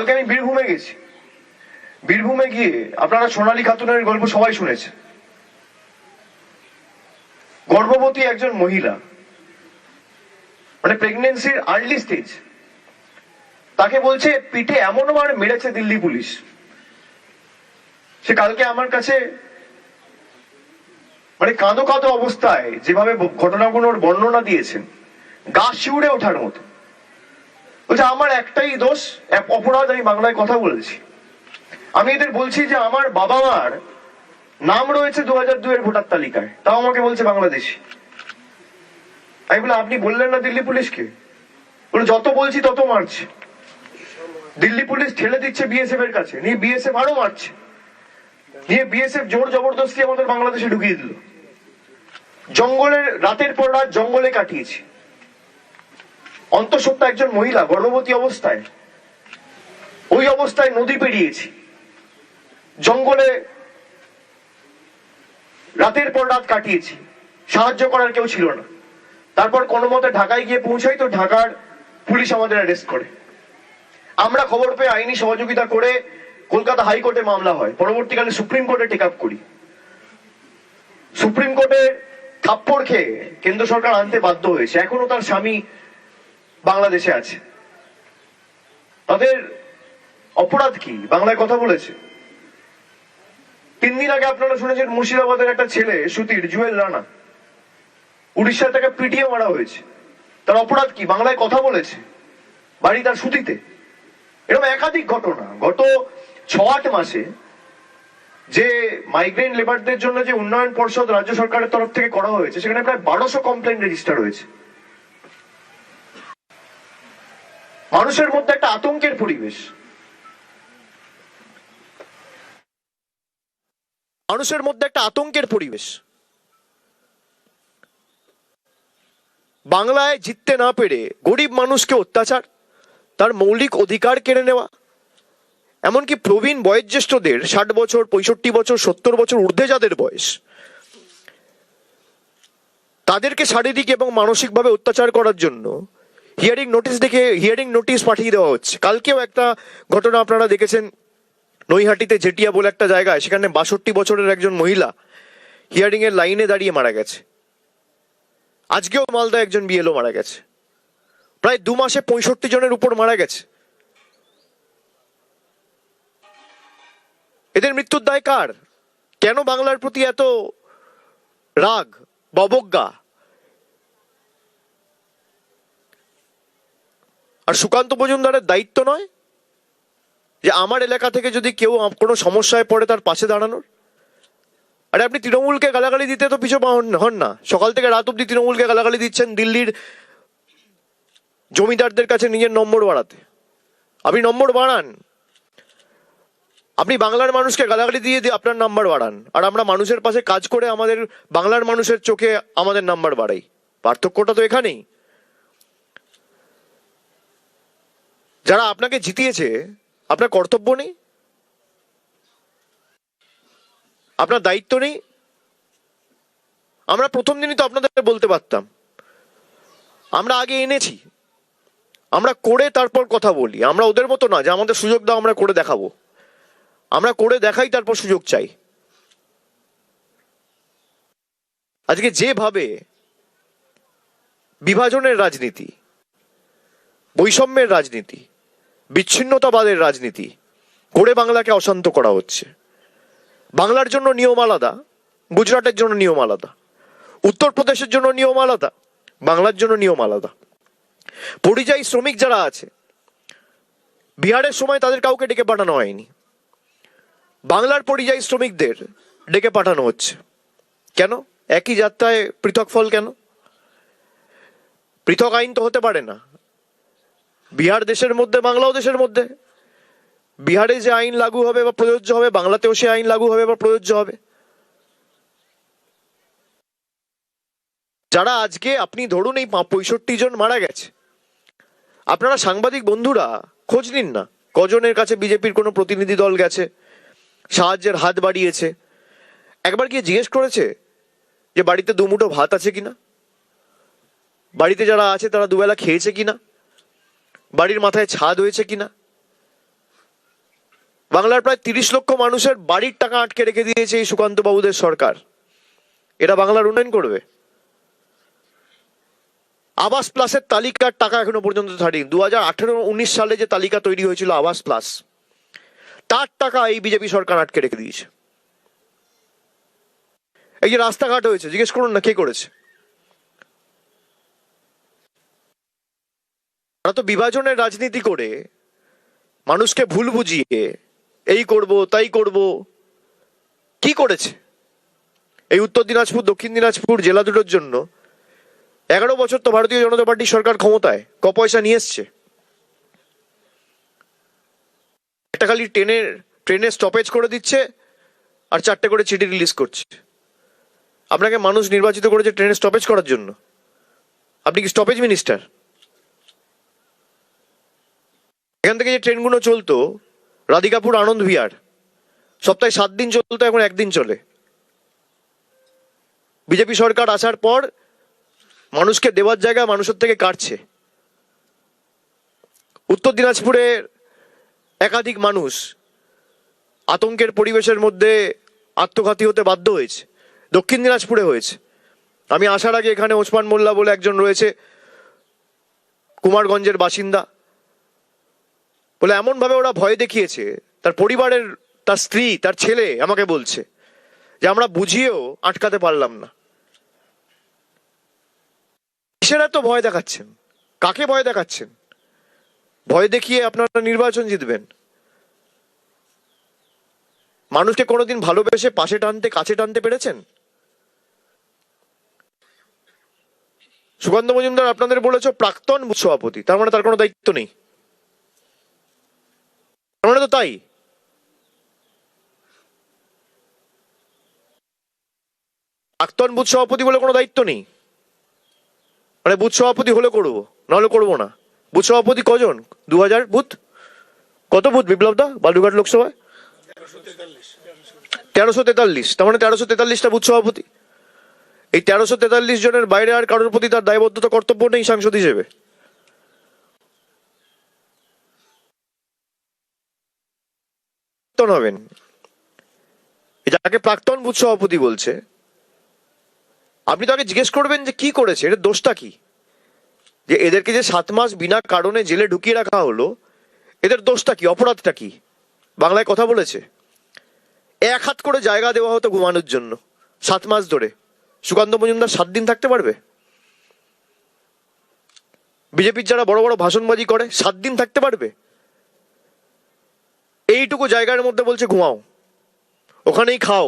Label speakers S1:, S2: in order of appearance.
S1: কালকে আমি বীরভূমে গেছি। বীরভূমে গিয়ে আপনারা সোনালী খাতুনের গল্প সবাই শুনেছে। গর্ভবতী একজন মহিলা, মানে প্রেগনেন্সির আর্লি স্টেজ, তাকে বলছে পিঠে এমন মার মেরেছে দিল্লি পুলিশ। সে কালকে আমার কাছে মানে কাঁদো কাঁদো অবস্থায় যেভাবে ঘটনাগুলোর বর্ণনা দিয়েছেন, গা শিউড়ে ওঠার মতো। বলছে আমার একটাই দোষ, অপরাধ, আমি বাংলায় কথা বলেছি। আমি এদের বলছি যে আমার বাবা মার নাম রয়েছে 2002 এর ভোটার তালিকায়, তাও আমাকে বলছে বাংলাদেশি। আমি বলে আপনি বললেন না দিল্লি পুলিশকে? বলে যত বলছি তত মারছে। দিল্লি পুলিশ ঠেলে দিচ্ছে বিএসএফ এর কাছে, নিয়ে বিএসএফ আরো মারছে, নিয়ে বিএসএফ জোর জবরদস্তি আমাদের বাংলাদেশে ঢুকিয়ে দিল। জঙ্গলের রাতের পর রাত জঙ্গলে কাটিয়েছি। অন্তঃসত্ত্বা একজন মহিলা গর্ভবতী অবস্থায়, ওই অবস্থায় নদী পেরিয়েছি, জঙ্গলে রাতের পর রাত কাটিয়েছি, সাহায্য করার কেউ ছিল না। তারপর কোনো মতে ঢাকায় গিয়ে পৌঁছাই, তো ঢাকার পুলিশ আমাদের অ্যারেস্ট করে। আমরা খবর পেয়ে আইনি সহযোগিতা করে কলকাতা হাইকোর্টে মামলা হয়, পরবর্তীকালে সুপ্রিম কোর্টে টেক আপ করি। সুপ্রিম কোর্টে থাপ্পড় খেয়ে কেন্দ্র সরকার আনতে বাধ্য হয়েছে। এখনো তার স্বামী বাংলাদেশে আছে। তাদের অপরাধ কি? বাংলায় কথা বলেছে। 3 দিন আগে আপনারা শুনেছেন মুর্শিদাবাদের একটা ছেলে সুতির জুয়েল রানা, উড়িষ্যায় তাকে পিটিয়ে মারা হয়েছে। তার অপরাধ কি? বাংলায় কথা বলেছে, বাড়ি তার সুতিতে। এরকম একাধিক ঘটনা। গত 6-8 মাসে যে মাইগ্রেন্ট লেবারদের জন্য যে উন্নয়ন পর্ষদ রাজ্য সরকারের তরফ থেকে করা হয়েছে, সেখানে প্রায় 1200 কমপ্লেন রেজিস্টার হয়েছে। মানুষের মধ্যে একটা আতঙ্কের পরিবেশ। মানুষের মধ্যে একটা আতঙ্কের পরিবেশ। বাংলায় জিততে না পেরে গরিব মানুষকে অত্যাচার, তার মৌলিক অধিকার কেড়ে নেওয়া, এমনকি প্রবীণ বয়োজ্যেষ্ঠদের 60 বছর, 65 বছর, 70 বছর ঊর্ধ্বে যাদের বয়স, তাদেরকে শারীরিক এবং মানসিকভাবে অত্যাচার করার জন্য হিয়ারিং নোটিশ পাঠিয়ে দেওয়া হচ্ছে। কালকেও একটা ঘটনা আপনারা দেখেছেন, নৈহাটিতে জেটিয়া বলে একটা জায়গায়, সেখানে 62 বছরের একজন মহিলা হিয়ারিং এর লাইনে দাঁড়িয়ে মারা গেছে। আজকেও মালদা একজন বিএলও মারা গেছে। প্রায় 2 মাসে 65 জনের উপর মারা গেছে। এদের মৃত্যুর দায় কার? কেন বাংলার প্রতি এত রাগ, অবজ্ঞা? আর সুকান্ত মজুমদারের দায়িত্ব নয় যে আমার এলাকা থেকে যদি কেউ কোনো সমস্যায় পড়ে তার পাশে দাঁড়ানোর? আরে আপনি তৃণমূলকে গালাগালি দিতে তো পিছু হন না। সকাল থেকে রাত অব্দি তৃণমূলকে গালাগালি দিচ্ছেন দিল্লির জমিদারদের কাছে নিজের নম্বর বাড়াতে। আপনি নম্বর বাড়ান, আপনি বাংলার মানুষকে গালাগালি দিয়ে আপনার নাম্বার বাড়ান, আর আমরা মানুষের পাশে কাজ করে আমাদের বাংলার মানুষের চোখে আমাদের নাম্বার বাড়াই। পার্থক্যটা তো এখানেই। যারা আপনাকে জিতিয়েছে, আপনার কর্তব্য নেই? আপনার দায়িত্ব নেই? আমরা প্রথম দিনই তো আপনাদের বলতে পারতাম। আমরা আগে এনেছি, আমরা করে তারপর কথা বলি। আমরা ওদের মতো না যে আমাদের সুযোগ দাও, আমরা করে দেখাবো। আমরা করে দেখাই, তারপর সুযোগ চাই। আজকে যেভাবে বিভাজনের রাজনীতি, বৈষম্যের রাজনীতি, বিচ্ছিন্নতাবাদের রাজনীতি করে বাংলাকে অশান্ত করা হচ্ছে। বাংলার জন্য নিয়ম আলাদা, গুজরাটের জন্য নিয়ম আলাদা, উত্তরপ্রদেশের জন্য নিয়ম আলাদা, বাংলার জন্য নিয়ম আলাদা। পরিযায়ী শ্রমিক যারা আছে, বিহারের সময় তাদের কাউকে ডেকে পাঠানো হয়নি, বাংলার পরিযায়ী শ্রমিকদের ডেকে পাঠানো হচ্ছে। কেন? একই যাত্রায় পৃথক ফল কেন? পৃথক আইন তো হতে পারে না। বিহার দেশের মধ্যে, বাংলাও দেশের মধ্যে। বিহারে যে আইন লাগু হবে বা প্রযোজ্য হবে, বাংলাতেও সে আইন লাগু হবে বা প্রযোজ্য হবে। যারা আজকে, আপনি ধরুন এই 65 জন মারা গেছে, আপনারা সাংবাদিক বন্ধুরা খোঁজ নিন না কজনের কাছে বিজেপির কোনো প্রতিনিধি দল গেছে, সাহায্যের হাত বাড়িয়েছে। একবার গিয়ে জিজ্ঞেস করেছে যে বাড়িতে 2 মুঠো ভাত আছে কিনা, বাড়িতে যারা আছে তারা দুবেলা খেয়েছে কিনা, বাড়ির মাথায় ছাদ হয়েছে কিনা?
S2: বাংলার প্রায় 30 লক্ষ মানুষের বাড়ির টাকা আটকে রেখে দিয়েছে এই সুকান্ত বাবুদের সরকার। এটা বাংলার উন্নয়ন করবে? আবাস প্লাসের তালিকার টাকা এখনো পর্যন্ত ছাড়িনি। 2018-19 সালে যে তালিকা তৈরি হয়েছিল আবাস প্লাস, তার টাকা এই বিজেপি সরকার আটকে রেখে দিয়েছে। এই যে রাস্তাঘাট হয়েছে, জিজ্ঞেস করুন না কে করেছে। তারা তো বিভাজনের রাজনীতি করে মানুষকে ভুল বুঝিয়ে এই করব তাই করব। কি করেছে? এই উত্তর দিনাজপুর দক্ষিণ দিনাজপুর জেলা দুটোর জন্য 11 বছর তো ভারতীয় জনতা পার্টির সরকার ক্ষমতায়, ক পয়সা নিয়ে এসছে? একটা খালি ট্রেনে স্টপেজ করে দিচ্ছে আর 4টে করে চিঠি রিলিজ করছে। আপনাকে মানুষ নির্বাচিত করেছে ট্রেনে স্টপেজ করার জন্য? আপনি কি স্টপেজ মিনিস্টার? এখান থেকে যে ট্রেনগুলো চলতো, রাধিকাপুর আনন্দ বিহার, সপ্তাহে 7 দিন চলতো, এখন 1 দিন চলে। বিজেপি সরকার আসার পর মানুষকে দেওয়ার জায়গা মানুষের থেকে কাটছে। উত্তর দিনাজপুরের একাধিক মানুষ আতঙ্কের পরিবেশের মধ্যে আত্মঘাতী হতে বাধ্য হয়েছে। দক্ষিণ দিনাজপুরে হয়েছে। আমি আসার আগে এখানে ওসমান মোল্লা বলে একজন রয়েছে, কুমারগঞ্জের বাসিন্দা, বলে এমন ভাবে ওরা ভয় দেখিয়েছে, তার পরিবারের, তার স্ত্রী, তার ছেলে আমাকে বলছে যে আমরা বুঝিয়েও আটকাতে পারলাম না। কিসের এত ভয় দেখাচ্ছেন? কাকে ভয় দেখাচ্ছেন? ভয় দেখিয়ে আপনারা নির্বাচন জিতবেন? মানুষকে কোনোদিন ভালোবেসে পাশে টানতে, কাছে টানতে পেরেছেন? সুকান্ত মজুমদার আপনাদের বলেছ প্রাক্তন বুথ সভাপতি, তার মানে তার কোনো দায়িত্ব নেই? তার মানে তো তাই। প্রাক্তন বুথ সভাপতি বলে কোনো দায়িত্ব নেই, মানে বুথ সভাপতি হলে করবো, নাহলে করবো না। বুথ সভাপতি কজন? 2000 বুথ? কত বুথ বিপ্লব দা বালুরঘাট লোকসভায়? 1343। তার মানে 1343টা বুথ সভাপতি। এই 1343 জনের বাইরে আর কারোর প্রতি তার দায়বদ্ধতা কর্তব্য নেই সাংসদ হিসেবে? হবেন যাকে প্রাক্তন বুথ সভাপতি বলছে, আপনি তাকে জিজ্ঞেস করবেন যে কি করেছে, এর দোষটা কি? যে এদেরকে যে 7 মাস বিনা কারণে জেলে ঢুকিয়ে রাখা হলো, এদের দোষটা কি, অপরাধটা কি? বাংলায় কথা বলেছে। 1 হাত করে জায়গা দেওয়া হতো ঘুমানোর জন্য 7 মাস ধরে। সুকান্ত মজুমদার 7 দিন থাকতে পারবে? বিজেপির যারা বড় বড় ভাষণবাজি করে 7 দিন থাকতে পারবে? এইটুকু জায়গার মধ্যে বলছে ঘুমাও, ওখানেই খাও,